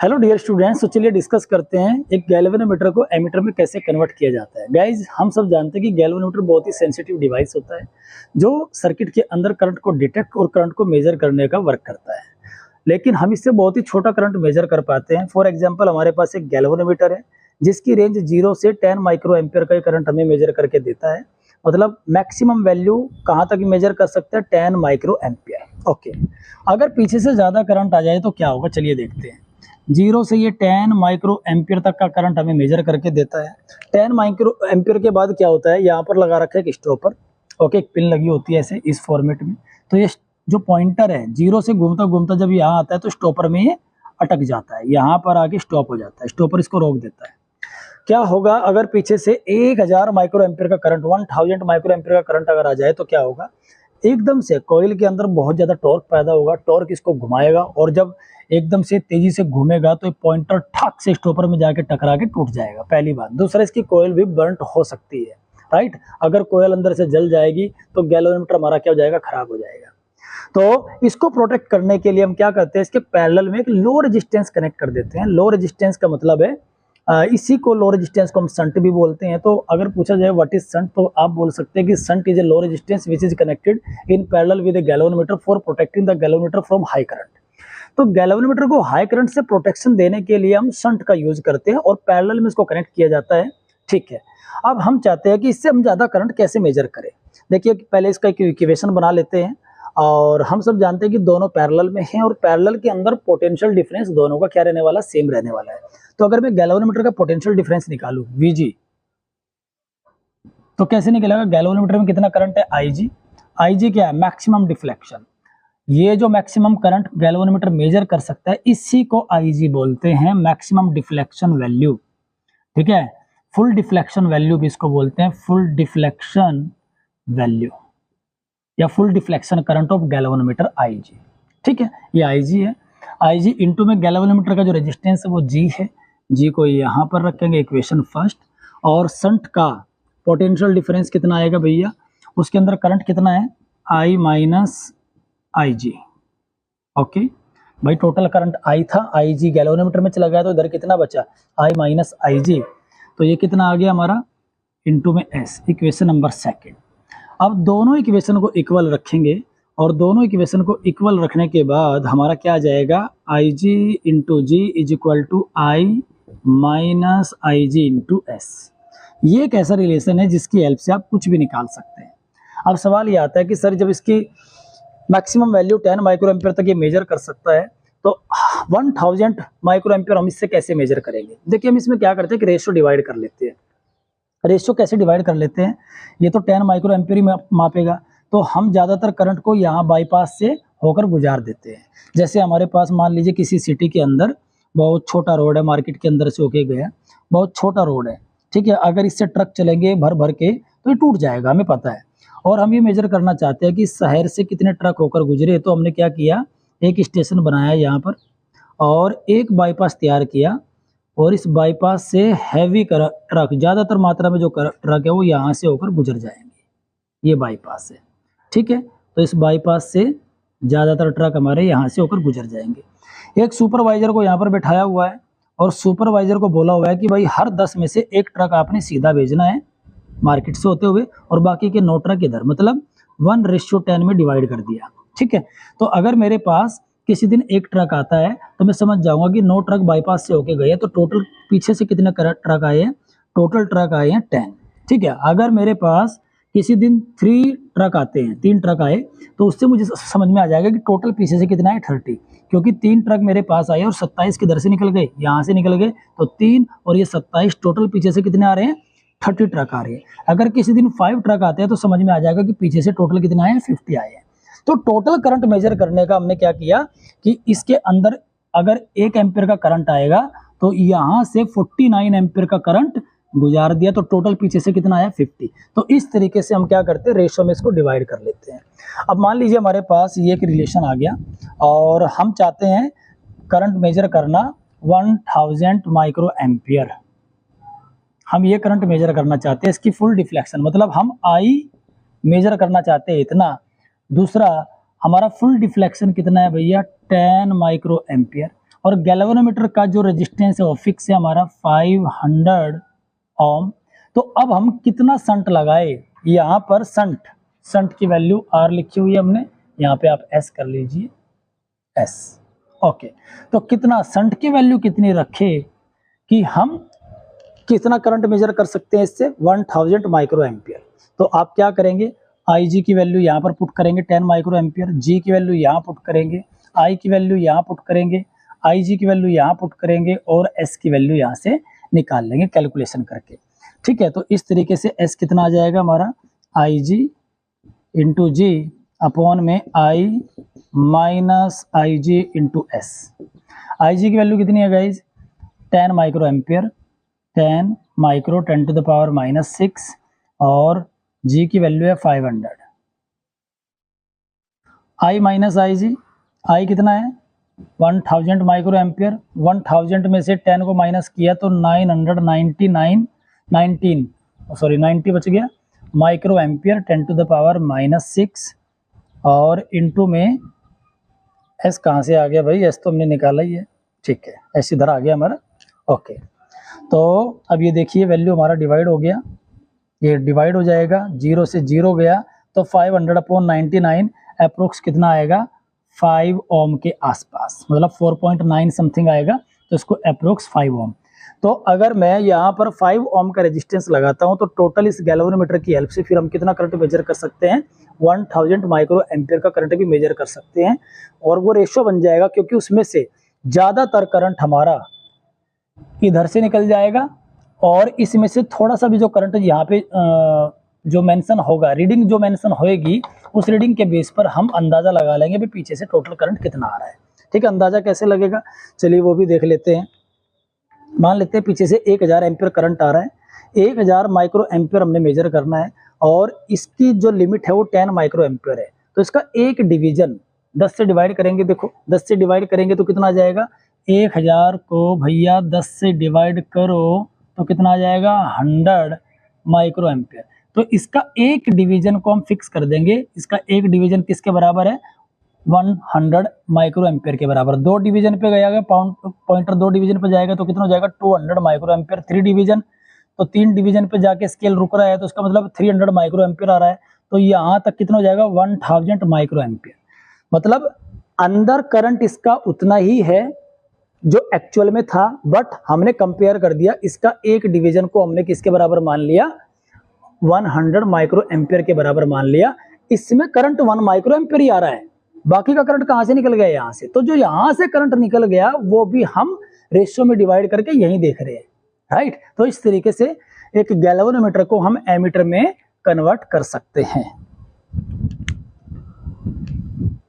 Hello dear students, तो चलिए discuss करते हैं एक गैल्वेनोमीटर को एमीटर में कैसे कन्वर्ट किया जाता है। गाइज, हम सब जानते हैं कि गैल्वेनोमीटर बहुत ही सेंसिटिव डिवाइस होता है जो सर्किट के अंदर करंट को डिटेक्ट और करंट को मेजर करने का वर्क करता है। लेकिन हम इससे बहुत ही छोटा करंट मेजर कर पाते हैं। फॉर एग्जाम्पल, हमारे पास एक गैल्वेनोमीटर है जिसकी रेंज 0 से 10 माइक्रो एम्पियर का करंट हमें मेजर करके देता है। मतलब मैक्सिमम वैल्यू कहाँ तक मेजर कर सकते हैं? 10 माइक्रो एम्पियर। ओके, अगर पीछे से ज़्यादा करंट आ जाए तो क्या होगा, चलिए देखते हैं। 0 से ये 10 माइक्रो एम्पियर तक का करंट हमें मेजर करके देता है। 10 माइक्रो एम्पियर के बाद क्या होता है, यहाँ पर लगा रखा है एक स्टॉपर। ओके, एक पिन लगी होती है ऐसे इस फॉर्मेट में। तो ये जो पॉइंटर है 0 से घूमता घूमता जब यहाँ आता है तो स्टॉपर में ये अटक जाता है, यहाँ पर आके स्टॉप हो जाता है। स्टॉपर इसको रोक देता है। क्या होगा अगर पीछे से 1000 माइक्रो एम्पियर का करंट, 1000 माइक्रो एम्पियर का करंट अगर आ जाए तो क्या होगा? एकदम से कॉइल के अंदर बहुत ज्यादा टॉर्क पैदा होगा। टॉर्क इसको घुमाएगा और जब एकदम से तेजी से घूमेगा तो पॉइंटर ठक से स्टॉपर में जाके टकरा के टूट जाएगा। पहली बात। दूसरा, इसकी कॉइल भी बर्न्ट हो सकती है, राइट। अगर कॉइल अंदर से जल जाएगी तो गैल्वेनोमीटर हमारा क्या हो जाएगा? खराब हो जाएगा। तो इसको प्रोटेक्ट करने के लिए हम क्या करते हैं, इसके पैरेलल में एक लो रेजिस्टेंस कनेक्ट कर देते हैं। लो रेजिस्टेंस का मतलब है इसी को लो रेजिस्टेंस को हम शंट भी बोलते हैं। तो अगर पूछा जाए व्हाट इज शंट, तो आप बोल सकते हैं कि shunt is a low resistance which is connected in parallel with A galvanometer for protecting the galvanometer from high current. तो गैल्वेनोमीटर को हाई करंट से प्रोटेक्शन देने के लिए हम शंट का यूज करते हैं और पैरेलल में इसको कनेक्ट किया जाता है। ठीक है, अब हम चाहते हैं कि इससे हम ज्यादा करंट कैसे मेजर करें। देखिए, पहले इसका एक इक्वेशन बना लेते हैं। और हम सब जानते हैं कि दोनों पैरेलल में हैं और पैरेलल के अंदर पोटेंशियल डिफरेंस दोनों का क्या रहने वाला? सेम रहने वाला है। तो अगर मैं गैल्वेनोमीटर का पोटेंशियल डिफरेंस निकालूं Vg, तो कैसे निकलेगा? गैल्वेनोमीटर में कितना करंट है? Ig। Ig क्या है? Maximum deflection. ये जो मैक्सिमम करंट गैल्वेनोमीटर मेजर कर सकता है इसी को Ig बोलते हैं, मैक्सिमम डिफ्लेक्शन वैल्यू। ठीक है, फुल डिफ्लेक्शन वैल्यू भी इसको बोलते हैं, फुल डिफ्लेक्शन वैल्यू या full deflection current of galvanometer Ig। ठीक है, ये Ig है। Ig इंटू में गैल्वेनोमीटर का जो रेजिस्टेंस है वो G है। G को यहाँ पर रखेंगे, इक्वेशन फर्स्ट। और शंट का पोटेंशियल डिफरेंस कितना आएगा भैया? उसके अंदर करंट कितना है? I minus Ig। ओके भाई, टोटल करंट I था, Ig गैल्वेनोमीटर में चला गया तो इधर कितना बचा? I minus Ig। तो ये कितना आ गया हमारा? इंटू में S, इक्वेशन नंबर सेकेंड। अब दोनों इक्वेशन को इक्वल रखेंगे और दोनों इक्वेशन को इक्वल रखने के बाद हमारा क्या आ जाएगा? Ig into G is equal to I minus Ig into S। ये एक ऐसा रिलेशन है जिसकी हेल्प से आप कुछ भी निकाल सकते हैं। अब सवाल ये आता है कि सर, जब इसकी मैक्सिमम वैल्यू 10 माइक्रो एम्पियर तक ये मेजर कर सकता है तो 1000 माइक्रो एम्पियर हम इससे कैसे मेजर करेंगे? देखिए, हम इसमें क्या करते हैं कि रेशियो डिवाइड कर लेते हैं। रेशियो कैसे डिवाइड कर लेते हैं? ये तो 10 माइक्रो एम्पियर ही मापेगा, तो हम ज़्यादातर करंट को यहाँ बाईपास से होकर गुजार देते हैं। जैसे हमारे पास मान लीजिए किसी सिटी के अंदर बहुत छोटा रोड है, मार्केट के अंदर से होके गया, बहुत छोटा रोड है। ठीक है, अगर इससे ट्रक चलेंगे भर भर के तो ये टूट जाएगा, हमें पता है। और हम ये मेजर करना चाहते हैं कि शहर से कितने ट्रक होकर गुजरे। तो हमने क्या किया, एक स्टेशन बनाया यहाँ पर और एक बाईपास तैयार किया और इस बाईपास से हैवी ट्रक, ज़्यादातर मात्रा में जो ट्रक है वो यहाँ से होकर गुजर जाएंगे। ये बाईपास है, ठीक है। तो इस बाईपास से ज़्यादातर ट्रक हमारे यहाँ से होकर गुजर जाएंगे। एक सुपरवाइजर को यहाँ पर बैठाया हुआ है और सुपरवाइजर को बोला हुआ है कि भाई हर 10 में से एक ट्रक आपने सीधा भेजना है मार्केट से होते हुए और बाकी के 9 ट्रक इधर, मतलब 1:10 में डिवाइड कर दिया। ठीक है, तो अगर मेरे पास किसी दिन एक ट्रक आता है तो मैं समझ जाऊंगा कि 9 ट्रक बाईपास से होके गए, तो टोटल पीछे से कितने ट्रक आए हैं? टोटल ट्रक आए हैं 10। ठीक है, अगर मेरे पास किसी दिन 3 ट्रक आते हैं, 3 ट्रक आए, तो उससे मुझे समझ में आ जाएगा कि टोटल पीछे से कितना है? 30। क्योंकि 3 ट्रक मेरे पास आए और 27 किधर से निकल गए? यहाँ से निकल गए। तो 3 और ये 27, टोटल पीछे से कितने आ रहे हैं? 30 ट्रक आ रहे हैं। अगर किसी दिन 5 ट्रक आते हैं तो समझ में आ जाएगा कि पीछे से टोटल कितना है? 50 आए हैं। तो टोटल करंट मेजर करने का हमने क्या किया कि इसके अंदर अगर 1 एम्पियर का करंट आएगा तो यहाँ से 49 एम्पियर का करंट गुजार दिया, तो टोटल पीछे से कितना आया? 50। तो इस तरीके से हम क्या करते हैं? रेशियो में इसको डिवाइड कर लेते हैं। अब मान लीजिए हमारे पास ये एक रिलेशन आ गया और हम चाहते हैं करंट मेजर करना 1000 माइक्रो एम्पियर। हम ये करंट मेजर करना चाहते हैं, इसकी फुल डिफ्लेक्शन, मतलब हम I मेजर करना चाहते हैं इतना। दूसरा, हमारा फुल डिफ्लेक्शन कितना है भैया? 10 माइक्रो एम्पियर। और गैल्वेनोमीटर का जो रेजिस्टेंस है वो फिक्स है हमारा 500 ओम। तो अब हम कितना शंट लगाए, यहाँ पर शंट की वैल्यू R लिखी हुई है हमने, यहाँ पे आप S कर लीजिए, S। ओके, तो कितना शंट की वैल्यू कितनी रखे कि हम कितना करंट मेजर कर सकते हैं इससे, 1000 माइक्रो एम्पियर। तो आप क्या करेंगे, IG की वैल्यू यहाँ पर पुट करेंगे 10 माइक्रो एम्पियर, G की वैल्यू यहाँ पुट करेंगे, I की वैल्यू यहाँ पुट करेंगे, IG की वैल्यू यहाँ पुट करेंगे और S की वैल्यू यहाँ से निकाल लेंगे कैलकुलेशन करके। ठीक है, तो इस तरीके से S कितना आ जाएगा हमारा, IG इंटू G अपॉन में I minus IG into S। IG की वैल्यू कितनी है guys, 10 micro ampere, 10 micro 10 to the power minus 6 और G की वैल्यू है 500। I माइनस IG, I कितना है 1000 माइक्रो एम्पियर, 1000 में से 10 को माइनस किया तो 90 बच गया micro ampere 10 to the power minus 6 और इनटू में S कहाँ से आ गया भाई, S तो हमने निकाला ही है। ठीक है, S इधर आ गया हमारा। ओके, तो अब ये देखिए वैल्यू हमारा डिवाइड हो गया, ये डिवाइड हो जाएगा, 0 से 0 गया तो 500 अपॉन 99 अप्रोक्स कितना आएगा, 5 ओम के आसपास, मतलब 4.9 समथिंग आएगा, तो इसको अप्रोक्स 5 ओम। तो अगर मैं यहाँ पर 5 ओम का रेजिस्टेंस लगाता हूँ तो टोटल इस गैल्वेनोमीटर की हेल्प से फिर हम कितना करंट मेजर कर सकते हैं, 1000 माइक्रो एम्पियर का करंट भी मेजर कर सकते हैं। और वो रेशो बन जाएगा क्योंकि उसमें से ज़्यादातर करंट हमारा इधर से निकल जाएगा और इसमें से थोड़ा सा भी जो करंट यहाँ पे जो मेंशन होगा, रीडिंग जो मेंशन होएगी, उस रीडिंग के बेस पर हम अंदाजा लगा लेंगे भी पीछे से टोटल करंट कितना आ रहा है। ठीक है, अंदाजा कैसे लगेगा, चलिए वो भी देख लेते हैं। मान लेते हैं पीछे से 1000 एम्पियर करंट आ रहा है, 1000 माइक्रो एम्पियर हमने मेजर करना है और इसकी जो लिमिट है वो 10 माइक्रो एम्पियर है। तो इसका एक डिवीजन 10 से डिवाइड करेंगे, देखो 10 से डिवाइड करेंगे तो कितना आ जाएगा, 1000 को भैया 10 से डिवाइड करो तो कितना आ जाएगा, 100 माइक्रो एम्पियर। तो इसका एक डिवीजन को हम फिक्स कर देंगे, इसका एक डिवीजन किसके बराबर है, 100 माइक्रो एम्पियर के बराबर। दो डिवीजन पे गया, पॉइंटर दो डिवीजन पे जाएगा तो कितना हो जाएगा, 200 माइक्रो एम्पियर। 3 डिवीजन तो 3 डिवीजन पे जाके स्केल रुक रहा है तो उसका मतलब 300 माइक्रो एम्पियर आ रहा है। तो यहाँ तक कितना हो जाएगा, 1000 माइक्रो एम्पियर। मतलब अंदर करंट इसका उतना ही है जो एक्चुअल में था, बट हमने कंपेयर कर दिया, इसका एक डिवीजन को हमने किसके बराबर मान लिया, 100 माइक्रो एम्पियर के बराबर मान लिया। इसमें करंट 1 माइक्रो एम्पियर ही आ रहा है, बाकी का करंट कहां से निकल गया, यहां से। तो जो यहां से करंट निकल गया वो भी हम रेशियो में डिवाइड करके यही देख रहे हैं, राइट। तो इस तरीके से एक गैल्वेनोमीटर को हम एमीटर में कन्वर्ट कर सकते हैं।